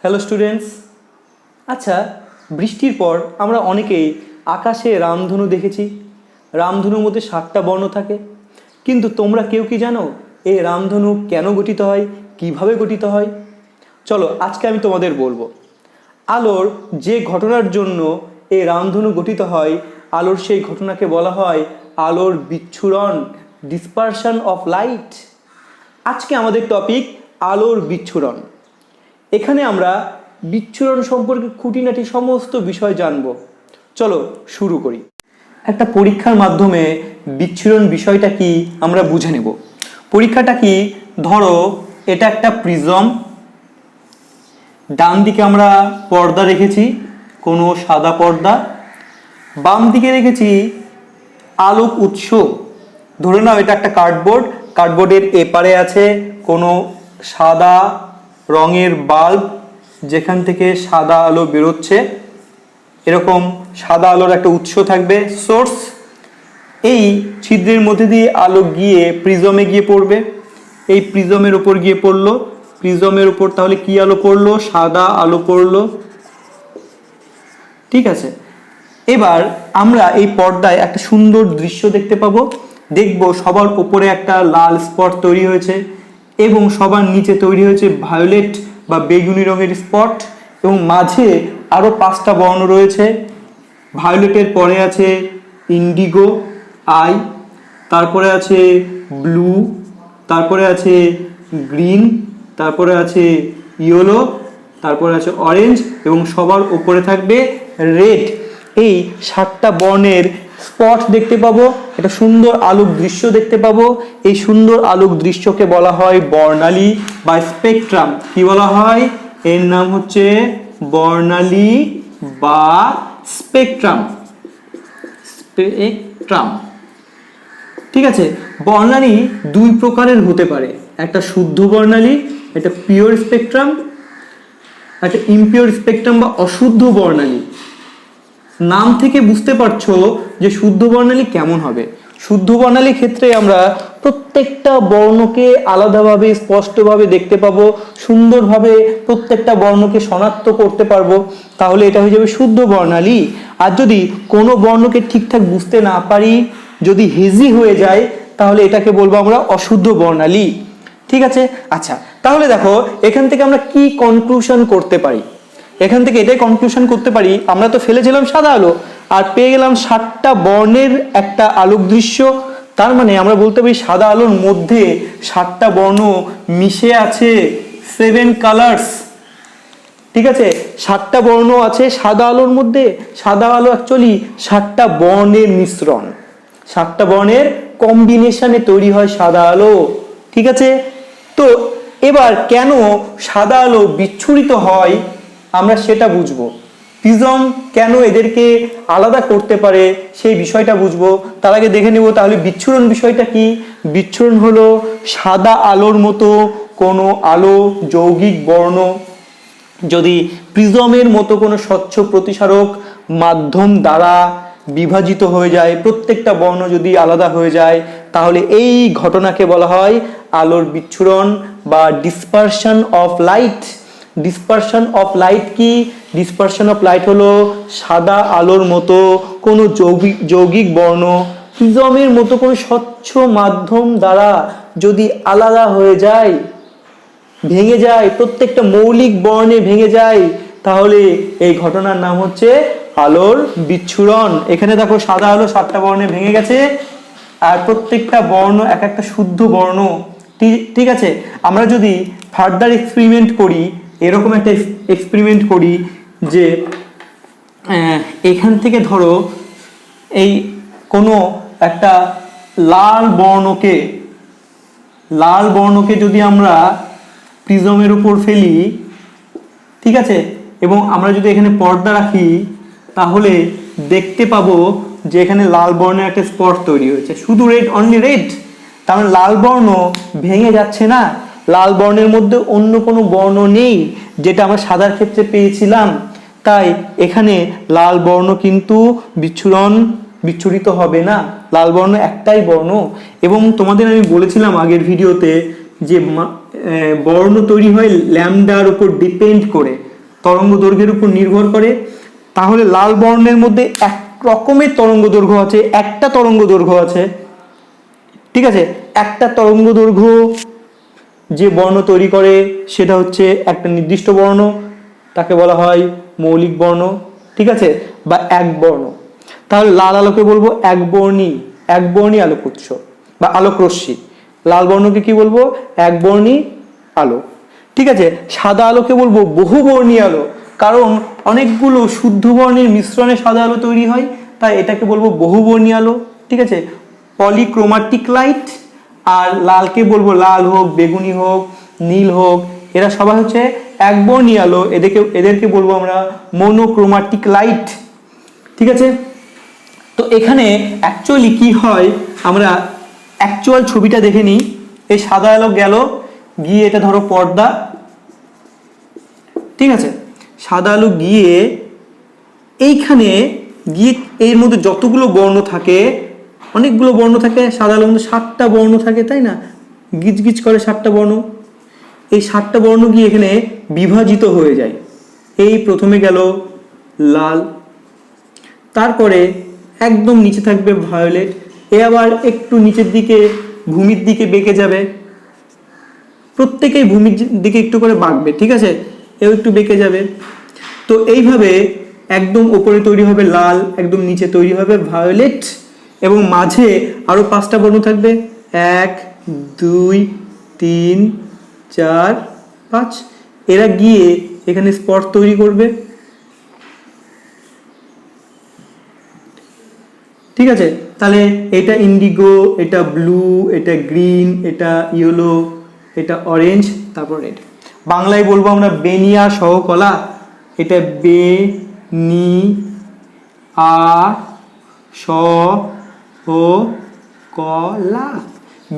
Hello students. আচ্ছা, বৃষ্টির পর আমরা অনেকেই আকাশে রামধনু দেখেছি। রামধনুর মধ্যে 7টা বর্ণ থাকে, কিন্তু তোমরা কেউ কি জানো এই রামধনু কেন গঠিত হয়, কিভাবে গঠিত হয়? চলো আজকে আমি তোমাদের বলবো। আলোর যে ঘটনার জন্য এই রামধনু গঠিত হয়, আলোর সেই ঘটনাকে বলা হয় আলোর বিচ্ছুরণ, ডিসপারশন অফ লাইট। আজকে আমাদের টপিক আলোর বিচ্ছুরণ। এখানে আমরা বিচ্ছুরণ সম্পর্কে খুঁটিনাটি সমস্ত বিষয় জানব। চলো শুরু করি। একটা পরীক্ষার মাধ্যমে বিচ্ছুরণ বিষয়টা কি আমরা বুঝে নেব। পরীক্ষাটা কি, ধরো এটা একটা প্রিজম, ডান দিকে আমরা পর্দা রেখেছি, কোনো সাদা পর্দা, বাম দিকে রেখেছি আলোক উৎস। ধরে নাও এটা একটা কার্ডবোর্ড, কার্ডবোর্ডের এপারে আছে কোনো সাদা রঙের বাল্ব, যেখান থেকে সাদা আলো বেরোচ্ছে। এরকম সাদা আলোর একটা উৎস থাকবে, সোর্স। এই ছিদ্রের মধ্যে দিয়ে আলো গিয়ে প্রিজমে গিয়ে পড়বে, এই প্রিজমের উপর গিয়ে পড়লো, প্রিজমের উপর তাহলে কি আলো পড়লো? সাদা আলো পড়লো। ঠিক আছে, এবার আমরা এই পর্দায় একটা সুন্দর দৃশ্য দেখতে পাবো। দেখব সবার উপরে একটা লাল স্পট তৈরি হয়েছে এবং সবার নিচে তৈরি হয়েছে ভায়োলেট বা বেগুনি রঙের স্পট, এবং মাঝে আরো 5টা বর্ণ রয়েছে। ভায়োলেটের পরে আছে ইন্ডিগো আই, তারপরে আছে ব্লু, তারপরে আছে গ্রিন, তারপরে আছে ইয়েলো, তারপরে আছে অরেঞ্জ, এবং সবার উপরে থাকবে রেড। এই 7টা বর্ণের স্পট দেখতে পাবো, একটা সুন্দর আলোক দৃশ্য দেখতে পাবো। এই সুন্দর আলোক দৃশ্যকে বলা হয় বর্ণালী বা স্পেকট্রাম। কি বলা হয়? এর নাম হচ্ছে বর্ণালী বা স্পেকট্রাম। স্পেকট্রাম, ঠিক আছে। বর্ণালী 2 প্রকারের হতে পারে, একটা শুদ্ধ বর্ণালী, একটা পিওর স্পেকট্রাম, একটা ইমপিওর স্পেকট্রাম বা অশুদ্ধ বর্ণালী। নাম থেকে বুঝতে পারছো যে শুদ্ধ বর্ণালী কেমন হবে। শুদ্ধ বর্ণালীর ক্ষেত্রে আমরা প্রত্যেকটা বর্ণকে আলাদাভাবে স্পষ্টভাবে দেখতে পাবো, সুন্দরভাবে প্রত্যেকটা বর্ণকে শনাক্ত করতে পারবো, তাহলে এটা হয়ে যাবে শুদ্ধ বর্ণালী। আর যদি কোনো বর্ণকে ঠিকঠাক বুঝতে না পারি, যদি হেজি হয়ে যায়, তাহলে এটাকে বলবো আমরা অশুদ্ধ বর্ণালী। ঠিক আছে, আচ্ছা তাহলে দেখো এখান থেকে আমরা কি কনক্লুশন করতে পারি। এখান থেকে এটাই কনক্লুশন করতে পারি, আমরা তো ফেলেছিলাম সাদা আলো আর পেয়ে গেলাম 7টা বর্ণের একটা আলোক দৃশ্য। তার মানে আমরা বলতে পারি সাদা আলোর মধ্যে 7টা বর্ণ মিশে আছে, 7 কালার্স। ঠিক আছে, 7টা বর্ণ আছে সাদা আলোর মধ্যে। সাদা আলো অ্যাকচুয়ালি 7টা বর্ণের মিশ্রণ, 7টা বর্ণের কম্বিনেশনে তৈরি হয় সাদা আলো। ঠিক আছে, তো এবার কেন সাদা আলো বিচ্ছুরিত হয় আমরা সেটা বুঝবো। প্রিজম কেন এদেরকে আলাদা করতে পারে সেই বিষয়টা বুঝবো। তার আগে দেখে নেব তাহলে বিচ্ছুরণ বিষয়টা কি। বিচ্ছুরণ হলো সাদা আলোর মতো কোনো আলো, যৌগিক বর্ণ যদি প্রিজমের মতো কোনো স্বচ্ছ প্রতিসারক মাধ্যম দ্বারা বিভাজিত হয়ে যায়, প্রত্যেকটা বর্ণ যদি আলাদা হয়ে যায়, তাহলে এই ঘটনাকে বলা হয় আলোর বিচ্ছুরণ বা dispersion of light. Dispersion of light কি? ডিসপারশন অফ লাইট হলো সাদা আলোর মতো কোনো যৌগিক বর্ণ প্রিজমের মতো কোনো স্বচ্ছ মাধ্যম দ্বারা যদি আলাদা হয়ে যায়, ভেঙে যায়, প্রত্যেকটা মৌলিক বর্ণে ভেঙে যায়, তাহলে এই ঘটনার নাম হচ্ছে আলোর বিচ্ছুরণ। এখানে দেখো সাদা আলো 7টা বর্ণে ভেঙে গেছে, আর প্রত্যেকটা বর্ণ এক একটা শুদ্ধ বর্ণ। ঠিক আছে, আমরা যদি ফার্দার এক্সপেরিমেন্ট করি, এরকম একটা এক্সপেরিমেন্ট করি যে এখান থেকে ধরো এই কোনো একটা লাল বর্ণকে যদি আমরা প্রিজমের উপর ফেলি, ঠিক আছে, এবং আমরা যদি এখানে পর্দা রাখি, তাহলে দেখতে পাবো যে এখানে লাল বর্ণের একটা স্পট তৈরি হয়েছে, শুধু রেড, অনলি রেড। তার মানে লাল বর্ণ ভেঙে যাচ্ছে না, লাল বর্ণের মধ্যে অন্য কোনো বর্ণ নেই যেটা আমরা সাদার ক্ষেত্রে পেয়েছিলাম। তাই এখানে লাল বর্ণ কিন্তু বিচ্ছুরিত হবে না, লাল বর্ণ একটাই বর্ণ। এবং তোমাদের আমি বলেছিলাম আগের ভিডিওতে যে বর্ণ তৈরি হয় ল্যামডার উপর ডিপেন্ড করে। তরঙ্গ দৈর্ঘ্যের উপর নির্ভর করে। তাহলে লাল বর্ণের মধ্যে এক রকমের তরঙ্গ দৈর্ঘ্য আছে, একটা তরঙ্গ দৈর্ঘ্য আছে, ঠিক আছে। একটা তরঙ্গ দৈর্ঘ্য যে বর্ণ তৈরি করে সেটা হচ্ছে একটা নির্দিষ্ট বর্ণ, তাকে বলা হয় মৌলিক বর্ণ, ঠিক আছে, বা এক বর্ণ। তাহলে লাল আলোকে বলবো একবর্ণী আলোক উৎস বা আলোক রশ্মি। লাল বর্ণকে কি বলবো? একবর্ণী আলো, ঠিক আছে। সাদা আলোকে বলবো বহুবর্ণী আলো, কারণ অনেকগুলো শুদ্ধ বর্ণের মিশ্রণে সাদা আলো তৈরি হয়, তাই এটাকে বলবো বহুবর্ণী আলো, ঠিক আছে। পলিক্রোমাটিক লাইট। আর লালকে বলবো, লাল হোক, বেগুনি হোক, নীল হোক, এরা সবাই হচ্ছে একবর্ণী আলো, এদেরকে বলবো আমরা মনোক্রোমাটিক লাইট, ঠিক আছে। তো এখানে অ্যাকচুয়ালি কি হয়, আমরা অ্যাকচুয়াল ছবিটা দেখে নিই। এই সাদা আলো গেল গিয়ে, এটা ধরো পর্দা, ঠিক আছে। সাদা আলো গিয়ে এইখানে গিয়ে এর মধ্যে যতগুলো বর্ণ থাকে, অনেকগুলো বর্ণ থাকে, সাদা আলোর মধ্যে 7টা বর্ণ থাকে, তাই না? গিজ গিজ করে 7টা বর্ণ। এই 7টা বর্ণ গিয়ে এখানে বিভাজিত হয়ে যায়। এই প্রথমে গেল লাল, তারপরে একদম নিচে থাকবে ভায়োলেট, এ আবার একটু নিচের দিকে ভূমির দিকে বেঁকে যাবে, প্রত্যেকেই ভূমির দিকে একটু করে বাঁকবে, ঠিক আছে, এও একটু বেঁকে যাবে। তো এইভাবে একদম ওপরে তৈরি হবে লাল, একদম নিচে তৈরি হবে ভায়োলেট, এবং মাঝে আরো 5টা বর্ণ থাকবে, 1 2 3 4 5। এরা গিয়ে এখানে স্পট তৈরি করবে, ঠিক আছে। তাহলে এটা ইন্ডিগো, এটা ব্লু, এটা গ্রিন, এটা ইয়েলো, এটা অরেঞ্জ, তারপর রেড। বাংলায় বলবো আমরা বেনিয়া সহকলা। এটা বে নি আ স ও কলা,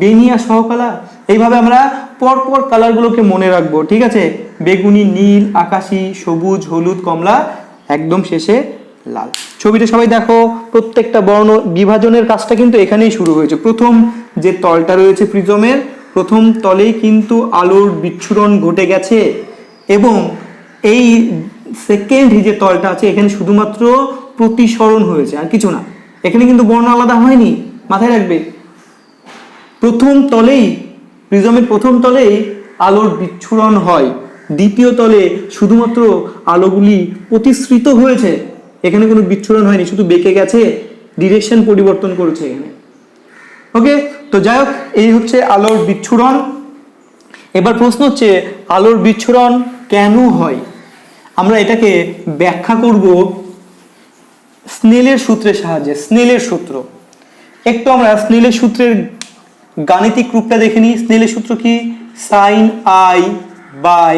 বেনিয়া সহকলা। এইভাবে আমরা পরপর কালারগুলোকে মনে রাখবো, ঠিক আছে। বেগুনি, নীল, আকাশি, সবুজ, হলুদ, কমলা, একদম শেষে লাল। ছবিটা সবাই দেখো, প্রত্যেকটা বর্ণ বিভাজনের কাজটা কিন্তু এখানেই শুরু হয়েছে। প্রথম যে তলটা রয়েছে প্রিজমের, প্রথম তলেই কিন্তু আলোর বিচ্ছুরণ ঘটে গেছে, এবং এই সেকেন্ড যে তলটা আছে এখানে শুধুমাত্র প্রতিসরণ হয়েছে, আর কিছু না। এখানে কিন্তু বর্ণ আলাদা হয়নি, মাথায় রাখবে। প্রথম তলেই, প্রিজমের প্রথম তলেই আলোর বিচ্ছুরণ হয়, দ্বিতীয় তলে শুধুমাত্র আলোগুলি প্রতিসৃত হয়েছে, এখানে কোনো বিচ্ছুরণ হয়নি, শুধু বেঁকে গেছে, ডিরেকশন পরিবর্তন করেছে এখানে। ওকে, তো যাই হোক, এই হচ্ছে আলোর বিচ্ছুরণ। এবার প্রশ্ন হচ্ছে আলোর বিচ্ছুরণ কেন হয়? আমরা এটাকে ব্যাখ্যা করব স্নেলের সূত্রের সাহায্যে। স্নেলের সূত্র, একটু আমরা স্নেলের সূত্রের গাণিতিক রূপটা দেখে নিই। স্নেলের সূত্র কি? Sine i by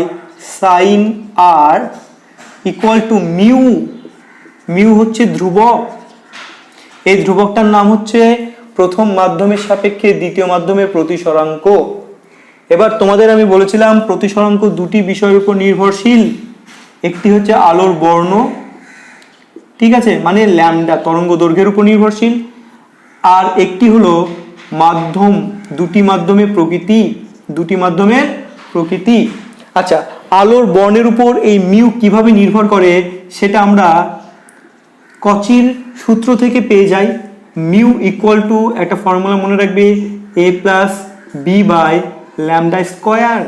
sine r equal to mu. Mu হচ্ছে ধ্রুবক, এই ধ্রুবকটার নাম হচ্ছে প্রথম মাধ্যমের সাপেক্ষে দ্বিতীয় মাধ্যমের প্রতিসরাঙ্ক। এবার তোমাদের আমি বলেছিলাম প্রতিসরাঙ্ক দুটি বিষয়ের উপর নির্ভরশীল, একটি হচ্ছে আলোর বর্ণ, ঠিক আছে, মানে ল্যামডা, তরঙ্গ দৈর্ঘ্যের উপর নির্ভরশীল, আর একটি হলো মাধ্যম, দুটি মাধ্যমের প্রকৃতি। আচ্ছা, আলোর বর্ণের উপর এই মিউ কিভাবে নির্ভর করে সেটা আমরা কচির সূত্র থেকে পেয়ে যাই। মিউ ইকুয়াল টু, একটা ফর্মুলা মনে রাখবে, a plus B by lambda square.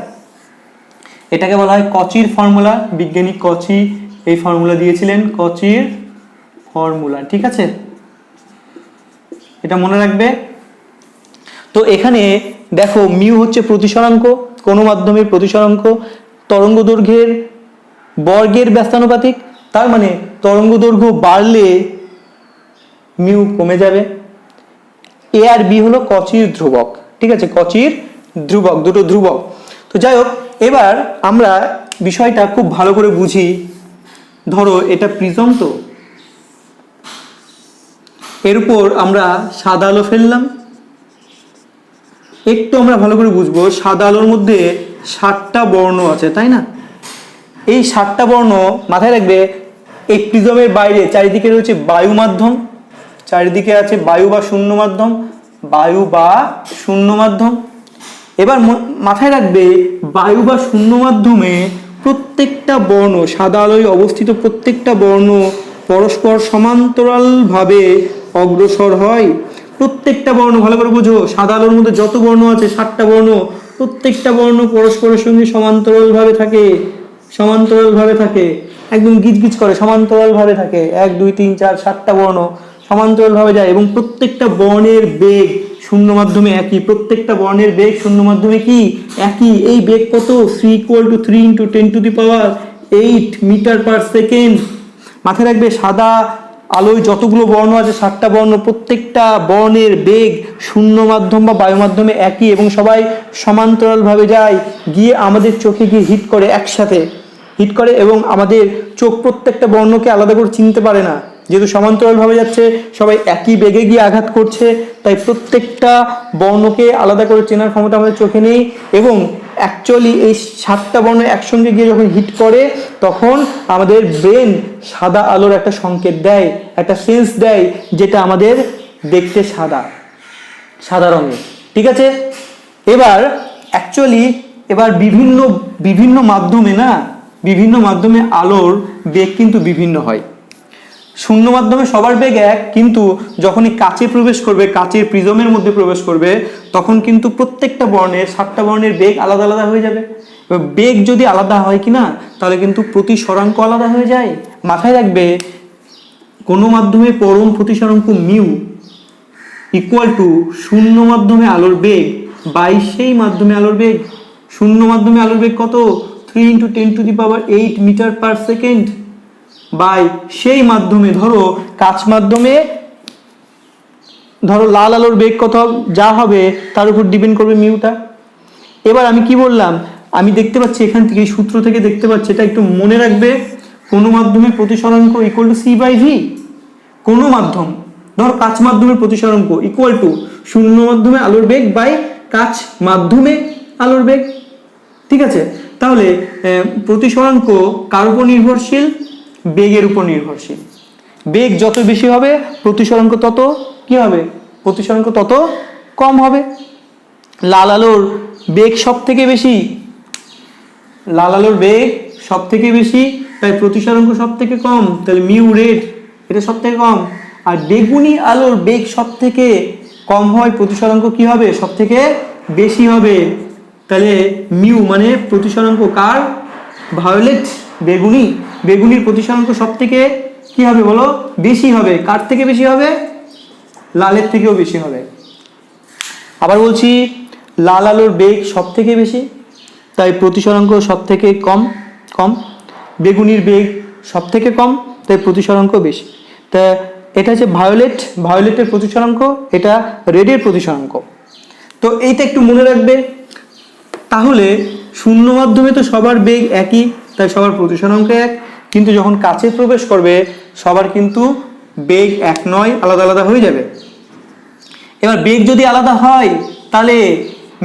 এটাকে বলা হয় কচির ফর্মুলা। বিজ্ঞানী কচি এই ফর্মুলা দিয়েছিলেন, কচির ফর্মুলা, ঠিক আছে, এটা মনে রাখবে। তো এখানে দেখো মিউ হচ্ছে প্রতিসরাঙ্ক, কোন মাধ্যমের প্রতিসরাঙ্ক, তরঙ্গ দৈর্ঘ্যের বর্গের ব্যস্তানুপাতিক, তার মানে তরঙ্গ দৈর্ঘ্য বাড়লে মিউ কমে যাবে। এ আর বি হলো কচির ধ্রুবক, ঠিক আছে, কচির ধ্রুবক, দুটো ধ্রুবক। তো যাই হোক, এবার আমরা বিষয়টা খুব ভালো করে বুঝি। ধরো এটা প্রিজম, তো এর উপর আমরা সাদা আলো ফেললাম, একটু আমরা ভালো করে বুঝবো। সাদা আলোর মধ্যে 7টা বর্ণ আছে, তাই না? এই 7টা বর্ণ মাথায় রাখবে। এই প্রিজমের বাইরে চারিদিকে রয়েছে বায়ু মাধ্যম, চারিদিকে আছে বায়ু বা শূন্য মাধ্যম, এবার মাথায় রাখবে বায়ু বা শূন্য মাধ্যমে প্রত্যেকটা বর্ণ, সাদা আলোয় অবস্থিত প্রত্যেকটা বর্ণ পরস্পর সমান্তরালভাবে অগ্রসর হয়। প্রত্যেকটা বর্ণ, ভালো করে বুঝো, সাদা আলোর মধ্যে যত বর্ণ আছে 7টা বর্ণ, প্রত্যেকটা বর্ণ পরস্পরের সঙ্গে সমান্তরালভাবে থাকে, সমান্তরালভাবে থাকে, একদম গিজগিজ করে সমান্তরালভাবে থাকে। 1 2 3 4 7টা বর্ণ সমান্তরালভাবে যায় এবং প্রত্যেকটা বর্ণের বেগ শূন্য মাধ্যমে একই। প্রত্যেকটা বর্ণের বেগ শূন্য মাধ্যমে কি একই। এই বেগ কত? 3 = 3 × 10⁸ মিটার পার সেকেন্ড। মাথায় রাখবে, সাদা আলোয় যতগুলো বর্ণ আছে 7টা বর্ণ, প্রত্যেকটা বর্ণের বেগ শূন্য মাধ্যম বা বায়ু মাধ্যমে একই এবং সবাই সমান্তরালভাবে যায়, গিয়ে আমাদের চোখে গিয়ে হিট করে, একসাথে হিট করে এবং আমাদের চোখ প্রত্যেকটা বর্ণকে আলাদা করে চিনতে পারে না, যেহেতু সমান্তরালভাবে যাচ্ছে, সবাই একই বেগে গিয়ে আঘাত করছে, তাই প্রত্যেকটা বর্ণকে আলাদা করে চেনার ক্ষমতা আমাদের চোখে নেই। এবং অ্যাকচুয়ালি এই 7টা বর্ণ একসঙ্গে গিয়ে যখন হিট করে তখন আমাদের ব্রেন সাদা আলোর একটা সংকেত দেয়, একটা সেন্স দেয়, যেটা আমাদের দেখতে সাদা, সাদা রঙের। ঠিক আছে, এবার অ্যাকচুয়ালি বিভিন্ন মাধ্যমে না, বিভিন্ন মাধ্যমে আলোর বেগ কিন্তু বিভিন্ন হয়। শূন্য মাধ্যমে সবার বেগ এক, কিন্তু যখনই কাচে প্রবেশ করবে, কাচের প্রিজমের মধ্যে প্রবেশ করবে, তখন কিন্তু প্রত্যেকটা বর্ণের 7টা বর্ণের বেগ আলাদা আলাদা হয়ে যাবে। বেগ যদি আলাদা হয় কিনা, তাহলে কিন্তু প্রতিসরাঙ্ক আলাদা হয়ে যায়। মাথায় রাখবে, কোনো মাধ্যমে পরম প্রতিসরাঙ্ক মিউ = শূন্য মাধ্যমে আলোর বেগ বাই সেই মাধ্যমে আলোর বেগ। শূন্য মাধ্যমে আলোর বেগ কত? 3 × 10⁸ মিটার পার সেকেন্ড বাই সেই মাধ্যমে, ধরো কাচ মাধ্যমে, ধরো লাল আলোর বেগ কত যা হবে তার উপর ডিপেন্ড করবে মিউটা। এবার আমি কি বললাম, আমি দেখতে পাচ্ছি এখান থেকে, সূত্র থেকে দেখতে পাচ্ছি, এটা একটু মনে রাখবে, কোনো মাধ্যমে প্রতিসরাঙ্ক = c/v। কোনো মাধ্যম, ধরো কাচ মাধ্যমের প্রতিসরাঙ্ক = শূন্য মাধ্যমে আলোর বেগ বাই কাচ মাধ্যমে আলোর বেগ। ঠিক আছে, তাহলে প্রতিসরাঙ্ক কার উপর নির্ভরশীল? বেগের উপর নির্ভরশীল। বেগ যত বেশি হবে প্রতিসরাঙ্ক তত কি হবে? প্রতিসরাঙ্ক তত কম হবে। লাল আলোর বেগ সব থেকে বেশি, লাল আলোর বেগ সব থেকে বেশি, তাই প্রতিসরাঙ্ক সব থেকে কম, তাহলে মিউ রেড এটা সব থেকে কম। আর বেগুনি আলোর বেগ সব থেকে কম হয়, প্রতিসরাঙ্ক কি হবে? সব থেকে বেশি হবে। তাহলে মিউ মানে প্রতিসরাঙ্ক কার? ভায়োলেট, বেগুনি, বেগুনির প্রতিসরাঙ্ক সব থেকে কি হবে বলো? বেশি হবে। কার থেকে বেশি হবে? লালের থেকেও বেশি হবে। আবার বলছি, লাল আলোর বেগ সব থেকে বেশি, তাই প্রতিসরাঙ্ক সব থেকে কম। বেগুনির বেগ সব থেকে কম, তাই প্রতিসরাঙ্ক বেশি। তা এটা হচ্ছে ভায়োলেটের প্রতিসরাঙ্ক, এটা রেডের প্রতিসরাঙ্ক। তো এইটা একটু মনে রাখবে। তাহলে শূন্য মাধ্যমে তো সবার বেগ একই, তাই সবার প্রতিসরাঙ্ক এক, কিন্তু যখন কাছে প্রবেশ করবে সবার কিন্তু বেগ এক নয়, আলাদা আলাদা হয়ে যাবে। এবার বেগ যদি আলাদা হয় তাহলে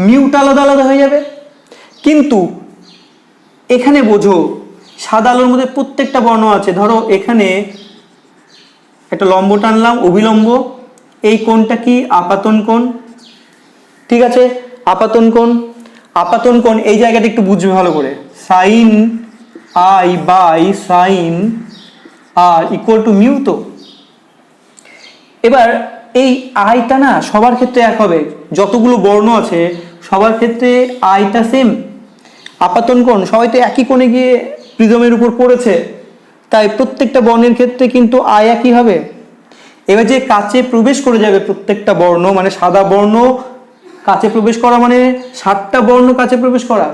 মিউটা আলাদা আলাদা হয়ে যাবে। কিন্তু এখানে বোঝো, সাদা আলোর মধ্যে প্রত্যেকটা বর্ণ আছে। ধরো এখানে একটা লম্ব টানলাম, অভিলম্ব, এই কোণটা কি? আপাতন কোণ। ঠিক আছে, আপাতন কোণ এই জায়গাটা একটু বুঝবে ভালো করে। Sine i by sine r = mu. তো এবার এই আইটা না সবার ক্ষেত্রে এক হবে, যতগুলো বর্ণ আছে সবার ক্ষেত্রে আইটা সেম। আপাতন কোণ সবাই তো একই কোণে গিয়ে প্রিজমের উপর পড়েছে, তাই প্রত্যেকটা বর্ণের ক্ষেত্রে কিন্তু আই একই হবে। এবার যে কাচে প্রবেশ করে যাবে প্রত্যেকটা বর্ণ, মানে সাদা বর্ণ কাচে প্রবেশ করা, মানে 7টা বর্ণ কাচে প্রবেশ করা,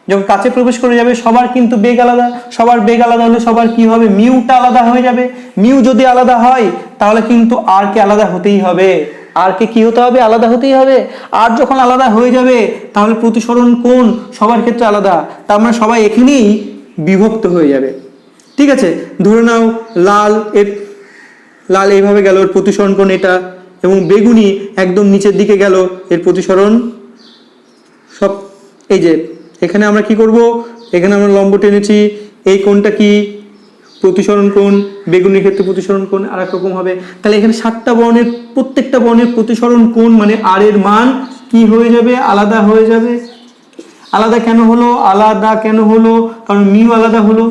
যখন কাছে প্রবেশ করে যাবে সবার কিন্তু বেগ আলাদা। সবার বেগ আলাদা হলে সবার কি হবে? মিউটা আলাদা হয়ে যাবে। মিউ যদি আলাদা হয় তাহলে কিন্তু আর কে আলাদা হতেই হবে। আর কে কি হতে হবে? আলাদা হতেই হবে। আর যখন আলাদা হয়ে যাবে তাহলে প্রতিসরণ কোণ সবার ক্ষেত্রে আলাদা, তার মানে সবাই এখানেই বিভক্ত হয়ে যাবে। ঠিক আছে, ধরে নাও লাল এইভাবে গেল, এর প্রতিসরণ কোণ এটা, এবং বেগুনি একদম নিচের দিকে গেল, এর প্রতিসরণ সব এই যে এখানে আমরা কি করব? এখানে আমরা লম্ব টেনেছি, এই কোণটা কি? প্রতিসরণ কোণ। বেগুনির ক্ষেত্রে প্রতিসরণ কোণ আর এক রকম হবে। তাহলে এখানে 7টা বর্ণের প্রত্যেকটা বর্ণের প্রতিসরণ কোণ মানে আর এর মান কি হয়ে যাবে? আলাদা হয়ে যাবে। আলাদা কেন হলো? আলাদা কেন হলো? কারণ মিউ আলাদা হলো।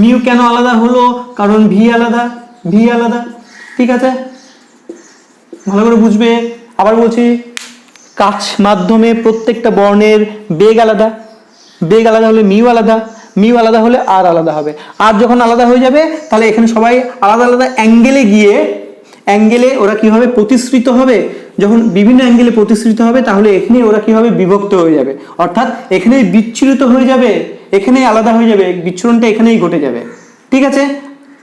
মিউ কেন আলাদা হলো? কারণ ভি আলাদা, ভি আলাদা। ঠিক আছে, ভালো করে বুঝবে। আবার বলছি, কাচ মাধ্যমে প্রত্যেকটা বর্ণের বেগ আলাদা, বেগ আলাদা হলে মিউ আলাদা, মিউ আলাদা হলে আর আলাদা হবে। আর যখন আলাদা হয়ে যাবে তাহলে এখানে সবাই আলাদা আলাদা অ্যাঙ্গেলে গিয়ে, অ্যাঙ্গেলে ওরা কি হবে? প্রতিসৃত হবে। যখন বিভিন্ন অ্যাঙ্গেলে প্রতিসৃত হবে তাহলে এখানে ওরা কি হবে? বিভক্ত হয়ে যাবে, অর্থাৎ এখানেই বিচ্ছুরিত হয়ে যাবে, এখানেই আলাদা হয়ে যাবে, বিচ্ছুরণটা এখানেই ঘটে যাবে। ঠিক আছে,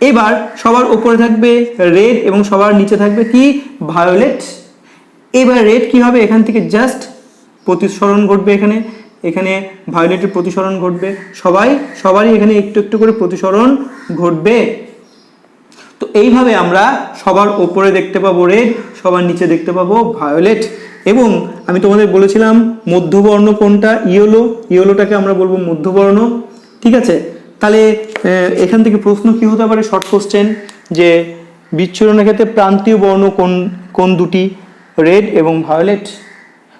এবার সবার উপরে থাকবে রেড এবং সবার নিচে থাকবে কি? ভায়োলেট। এবার রেড কি হবে? এখান থেকে জাস্ট প্রতিসরণ ঘটবে, এখানে এখানে ভায়োলেটের প্রতিসরণ ঘটবে, সবারই এখানে একটু একটু করে প্রতিসরণ ঘটবে। তো এইভাবে আমরা সবার উপরে দেখতে পাবো রেড, সবার নিচে দেখতে পাবো ভায়োলেট। এবং আমি তোমাদের বলেছিলাম মধ্যবর্ণ কোনটা? ইয়েলো, ইয়েলোটাকে আমরা বলবো মধ্যবর্ণ। ঠিক আছে, তাহলে এখান থেকে প্রশ্ন কি হতে পারে? শর্ট কোশ্চেন, যে বিচ্ছুরণের ক্ষেত্রে প্রান্তীয় বর্ণ কোন কোন দুটি? রেড এবং ভায়োলেট।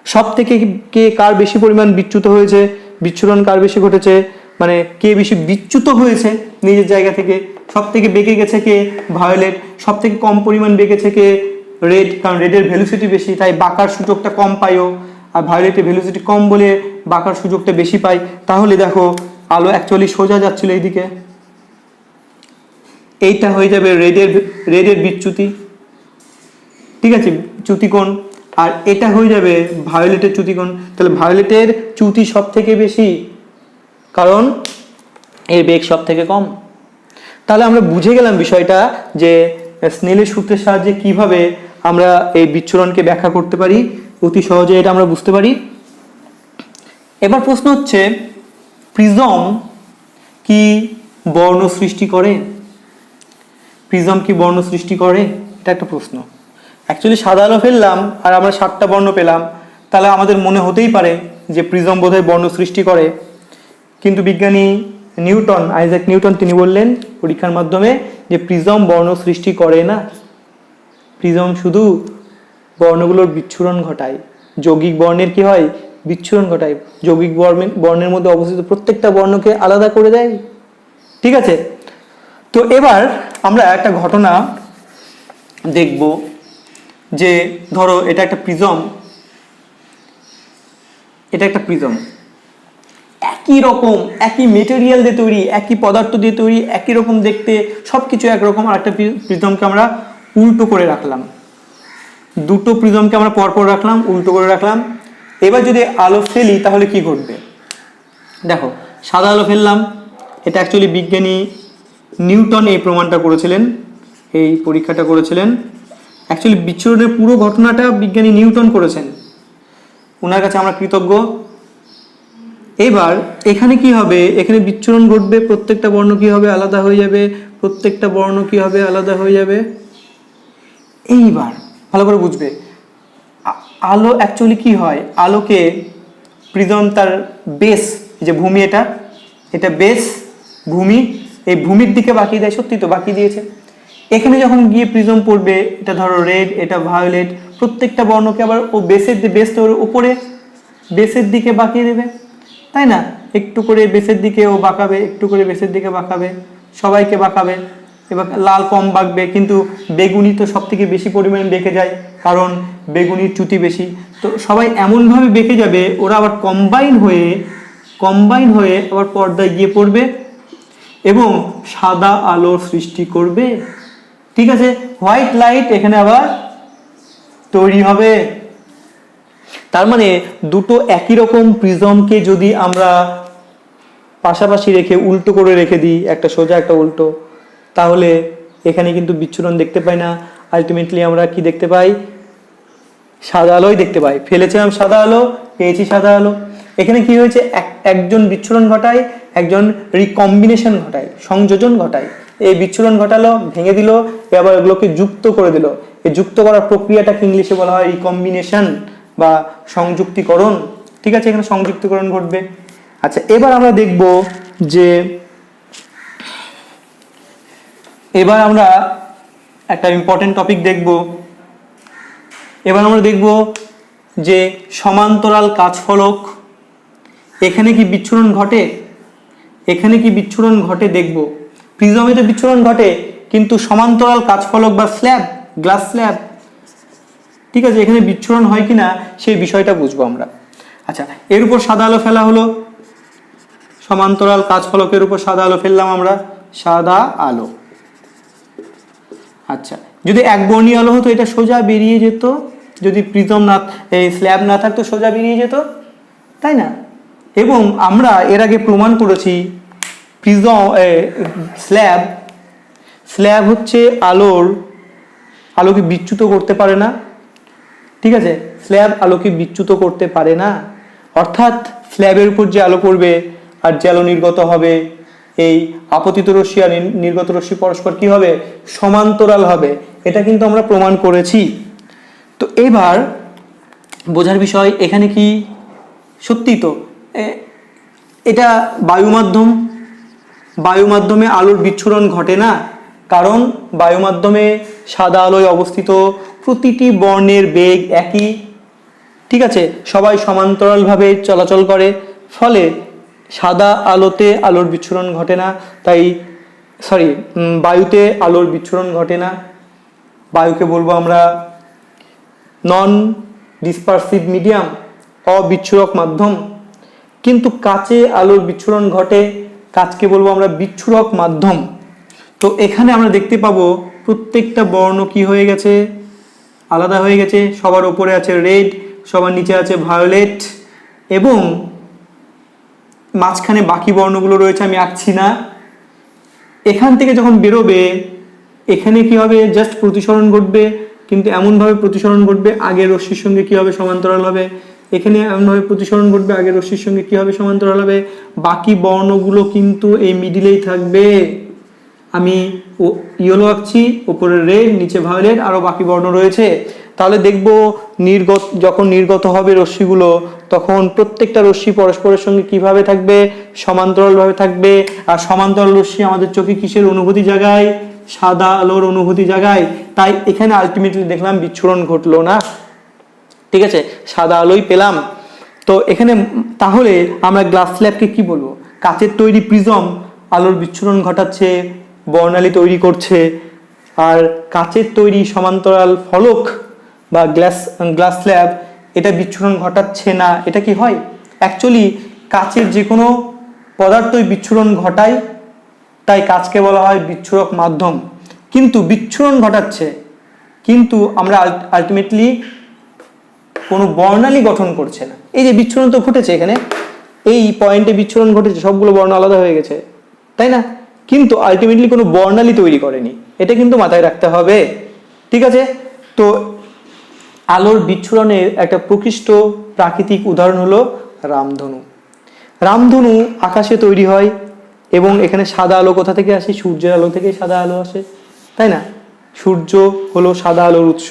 সব থেকে কে কার বেশি পরিমাণ বিচ্যুত হয়েছে? বিচ্ছুরণ কার বেশি ঘটেছে? মানে কে বেশি বিচ্যুত হয়েছে নিজের জায়গা থেকে? সব থেকে বেঁকে গেছে কে? ভায়োলেট। সব থেকে কম পরিমাণ বেঁকেছে কে? রেড, কারণ রেডের ভ্যালুসিটি বেশি, তাই বাঁকার সুযোগটা কম পাইও। আর ভায়োলেটের ভ্যালুসিটি কম বলে বাঁকার সুযোগটা বেশি পাই। তাহলে দেখো আলো অ্যাকচুয়ালি সোজা যাচ্ছিল এইদিকে, এইটা হয়ে যাবে রেডের বিচ্যুতি। ঠিক আছে, চ্যুতিকোণ। আর এটা হয়ে যাবে ভায়োলেটের চ্যুতিকোণ। তাহলে ভায়োলেটের চ্যুতি সব থেকে বেশি, কারণ এর বেগ সব থেকে কম। তাহলে আমরা বুঝে গেলাম বিষয়টা, যে স্নেলের সূত্রের সাহায্যে কিভাবে আমরা এই বিচ্ছুরণকে ব্যাখ্যা করতে পারি, অতি সহজে এটা আমরা বুঝতে পারি। এবার প্রশ্ন হচ্ছে, প্রিজম কি বর্ণ সৃষ্টি করে? প্রিজম কি বর্ণ সৃষ্টি করে? এটা একটা প্রশ্ন। অ্যাকচুয়ালি সাদা আলো ফেললাম আর আমরা 7টা বর্ণ পেলাম, তাহলে আমাদের মনে হতেই পারে যে প্রিজম বোধহয় বর্ণ সৃষ্টি করে। কিন্তু বিজ্ঞানী নিউটন, আইজ্যাক নিউটন, তিনি বললেন পরীক্ষার মাধ্যমে যে প্রিজম বর্ণ সৃষ্টি করে না, প্রিজম শুধু বর্ণগুলোর বিচ্ছুরণ ঘটায়। যৌগিক বর্ণের কি হয়? বিচ্ছুরণ ঘটায়। যৌগিক বর্ণের মধ্যে অবস্থিত প্রত্যেকটা বর্ণকে আলাদা করে দেয়। ঠিক আছে, তো এবার আমরা একটা ঘটনা দেখব, যে ধরো এটা একটা প্রিজম, এটা একটা প্রিজম, একই রকম, একই মেটেরিয়াল দিয়ে তৈরি, একই পদার্থ দিয়ে তৈরি, একই রকম দেখতে, সবকিছু একরকম। আর একটা প্রিজমকে আমরা উল্টো করে রাখলাম, দুটো প্রিজমকে আমরা পরপর রাখলাম, উল্টো করে রাখলাম। এবার যদি আলো ফেলি তাহলে কি ঘটবে? দেখো, সাদা আলো ফেললাম, এটা অ্যাকচুয়ালি বিজ্ঞানী নিউটন এই প্রমাণটা করেছিলেন, এই পরীক্ষাটা করেছিলেন। অ্যাকচুয়ালি বিচ্ছুরণের পুরো ঘটনাটা বিজ্ঞানী নিউটন করেছেন, ওনার কাছে আমরা কৃতজ্ঞ। এবার এখানে কি হবে? এখানে বিচ্ছুরণ ঘটবে, প্রত্যেকটা বর্ণ কি হবে? আলাদা হয়ে যাবে, প্রত্যেকটা বর্ণ কি হবে? আলাদা হয়ে যাবে। এইবার ভালো করে বুঝবে, আলো অ্যাকচুয়ালি কি হয়? আলোকে প্রিজম তার বেস, যে ভূমি, এটা বেস ভূমি, এই ভূমির দিকে বাঁকিয়ে দেয়। সত্যি তো বাঁকিয়ে দিয়েছে। এখানে যখন গিয়ে প্রিজম পড়বে, এটা ধরো রেড, এটা ভায়োলেট, প্রত্যেকটা বর্ণকে আবার ও বেস তো উপরে বেসের দিকে বাঁকিয়ে দেবে, তাই না? একটু করে বেসের দিকে ও বাঁকাবে, একটু করে বেসের দিকে বাঁকাবে, সবাইকে বাঁকাবে। এবার লাল কম বাঁকবে, কিন্তু বেগুনি তো সব থেকে বেশি পরিমাণে বেঁকে যায়, কারণ বেগুনির চ্যুতি বেশি। তো সবাই এমনভাবে বেঁকে যাবে, ওরা আবার কম্বাইন হয়ে আবার পর্দায় গিয়ে পড়বে এবং সাদা আলোর সৃষ্টি করবে। ঠিক আছে, হোয়াইট লাইট এখানে আবার তৈরি হবে। তার মানে দুটো একই রকম প্রিজমকে যদি আমরা পাশাপাশি রেখে উল্টো করে রেখে দিই, একটা সোজা একটা উল্টো, তাহলে এখানে কিন্তু বিচ্ছুরণ দেখতে পাই না। আলটিমেটলি আমরা কি দেখতে পাই? সাদা আলোই দেখতে পাই। ফেলেছিলাম সাদা আলো, পেয়েছি সাদা আলো। এখানে কি হয়েছে? একজন বিচ্ছুরণ ঘটায়, একজন রিকম্বিনেশন ঘটায়, সংযোজন ঘটায়। এই বিচ্ছুরণ ঘটালো, ভেঙে দিল, এবার এগুলোকে যুক্ত করে দিল। এই যুক্ত করার প্রক্রিয়াটাকে ইংলিশে বলা হয় রিকম্বিনেশন বা সংযুক্তিকরণ। ঠিক আছে, এখানে সংযুক্তিকরণ ঘটবে। আচ্ছা, এবার আমরা দেখব যে এবার আমরা একটা ইম্পর্টেন্ট টপিক দেখব। এবার আমরা দেখব যে সমান্তরাল কাচফলক, এখানে কি বিচ্ছুরণ ঘটে? এখানে কি বিচ্ছুরণ ঘটে দেখব। প্রিজমে তো বিচ্ছুরণ ঘটে, কিন্তু সমান্তরাল কাচফলক বা স্ল্যাব, গ্লাস স্ল্যাব, ঠিক আছে, এখানে বিচ্ছুরণ হয় কিনা সেই বিষয়টা বুঝবো আমরা। আচ্ছা, এর উপর সাদা আলো ফেলা হলো, সমান্তরাল কাচফলকের উপর সাদা আলো ফেললাম আমরা, সাদা আলো। আচ্ছা, যদি একবর্ণীয় আলো হতো এটা সোজা বেরিয়ে যেত, যদি প্রিজম না, এই স্ল্যাব না থাকতো সোজা বেরিয়ে যেত, তাই না? এবং আমরা এর আগে প্রমাণ করেছি প্রিজম, স্ল্যাব হচ্ছে আলোকে বিচ্যুত করতে পারে না, ঠিক আছে, স্ল্যাব আলোকে বিচ্যুত করতে পারে না। অর্থাৎ স্ল্যাবের উপর যে আলো পড়বে আর যে আলো নির্গত হবে, এই আপতিত রশ্মি আর নির্গত রশ্মি পরস্পর কি হবে? সমান্তরাল হবে। এটা কিন্তু আমরা প্রমাণ করেছি। তো এবার বোঝার বিষয় এখানে কি সত্যি তো এটা বায়ু মাধ্যমে আলোর বিচ্ছুরণ ঘটে না, কারণ বায়ু মাধ্যমে সাদা আলোয় অবস্থিত প্রতিটি বর্ণের বেগ একই, ঠিক আছে, সবাই সমান্তরালভাবে চলাচল করে, ফলে সাদা আলোতে আলোর বিচ্ছুরণ ঘটে না। তাই বায়ুতে আলোর বিচ্ছুরণ ঘটে না। বায়ুকে বলবো আমরা নন ডিসপারসিভ মিডিয়াম, অবিচ্ছুরক মাধ্যম। কিন্তু কাচে আলোর বিচ্ছুরণ ঘটে, কাচকে বলবো আমরা বিচ্ছুরক মাধ্যম। তো এখানে আমরা দেখতে পাবো প্রত্যেকটা বর্ণ কি হয়ে গেছে? আলাদা হয়ে গেছে। সবার উপরে আছে রেড, সবার নিচে আছে ভায়োলেট, এবং মাঝখানে বাকি বর্ণগুলো রয়েছে, আমি আঁকছি না। এখান থেকে যখন বেরোবে এখানে কি হবে? জাস্ট প্রতিসরণ ঘটবে, কিন্তু এমনভাবে প্রতিসরণ ঘটবে আগের রশ্মির সঙ্গে কি হবে? সমান্তরাল হবে। এখানে এমনভাবে প্রতিসরণ ঘটবে আগের রশ্মির সঙ্গে কি হবে? সমান্তরাল হবে। বাকি বর্ণগুলো কিন্তু এই মিডিলেই থাকবে। আমি ইয়েলো আঁকছি, উপরে রেড, নিচে ভায়োলেট, আরো বাকি বর্ণ রয়েছে। তাহলে দেখবো যখন নির্গত হবে রশ্মিগুলো, তখন প্রত্যেকটা রশ্মি পরস্পরের সঙ্গে কিভাবে থাকবে? সমান্তরালভাবে থাকবে। আর সমান্তরাল রশ্মি আমাদের চোখে কিসের অনুভূতি জাগায়? সাদা আলোর অনুভূতি জাগায়। তাই এখানে আলটিমেটলি দেখলাম বিচ্ছুরণ ঘটলো না, ঠিক আছে, সাদা আলোই পেলাম। তো এখানে তাহলে আমরা গ্লাস স্ল্যাবকে কি বলবো? কাচের তৈরি প্রিজম আলোর বিচ্ছুরণ ঘটাচ্ছে, বর্ণালী তৈরি করছে। আর কাচের তৈরি সমান্তরাল ফলক বা গ্লাস স্ল্যাব এটা বিচ্ছুরণ ঘটাচ্ছে না। এটা কি হয়? অ্যাকচুয়ালি কাচের যে কোনো পদার্থই বিচ্ছুরণ ঘটায়, তাই কাচকে বলা হয় বিচ্ছুরক মাধ্যম। কিন্তু বিচ্ছুরণ ঘটাচ্ছে, কিন্তু আমরা আলটিমেটলি কোনো বর্ণালী গঠন করছে না। এই যে বিচ্ছুরণ তো ঘটেছে, এখানে এই পয়েন্টে বিচ্ছুরণ ঘটেছে, সবগুলো বর্ণ আলাদা হয়ে গেছে, তাই না? কিন্তু আলটিমেটলি কোনো বর্ণালী তৈরি করেনি। এটা কিন্তু মাথায় রাখতে হবে, ঠিক আছে? তো আলোর বিচ্ছুরণের একটা প্রকৃষ্ট প্রাকৃতিক উদাহরণ হলো রামধনু। রামধনু আকাশে তৈরি হয়, এবং এখানে সাদা আলো কোথা থেকে আসে? সূর্যের আলো থেকে সাদা আলো আসে, তাই না? সূর্য হলো সাদা আলোর উৎস।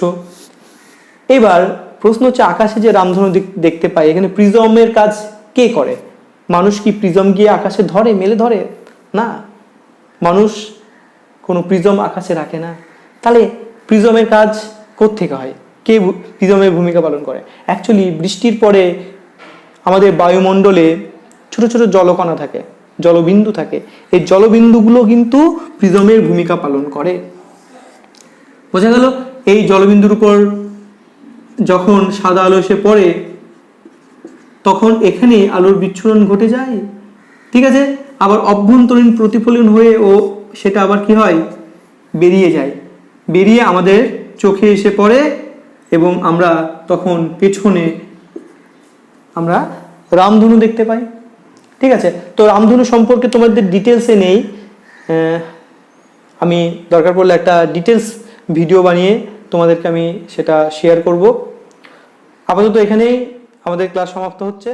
এবার প্রশ্ন হচ্ছে, আকাশে যে রামধনু দেখতে পাই, এখানে প্রিজমের কাজ কে করে? মানুষ কি প্রিজম গিয়ে আকাশে ধরে, মেলে ধরে? না, মানুষ কোনো প্রিজম আকাশে রাখে না। তাহলে প্রিজমের কাজ কোত্থেকে হয়? কে প্রিজমের ভূমিকা পালন করে? অ্যাকচুয়ালি বৃষ্টির পরে আমাদের বায়ুমণ্ডলে ছোট ছোট জলকণা থাকে, জলবিন্দু থাকে। এই জলবিন্দুগুলো কিন্তু প্রিজমের ভূমিকা পালন করে। বোঝা গেল? এই জলবিন্দুর উপর যখন সাদা আলো এসে পড়ে, তখন এখানে আলোর বিচ্ছুরণ ঘটে যায়, ঠিক আছে? আবার অভ্যন্তরীণ প্রতিফলন হয়ে সেটা আবার কি হয়? বেরিয়ে যায়, বেরিয়ে আমাদের চোখে এসে পড়ে, এবং আমরা তখন পেছনে আমরা রামধনু দেখতে পাই, ঠিক আছে? তো রামধনু সম্পর্কে তোমাদের ডিটেলসে নেই, আমি দরকার পড়লে একটা ডিটেলস ভিডিও বানিয়ে তোমাদেরকে আমি সেটা শেয়ার করব। আপাতত এখানেই আমাদের ক্লাস সমাপ্ত হচ্ছে।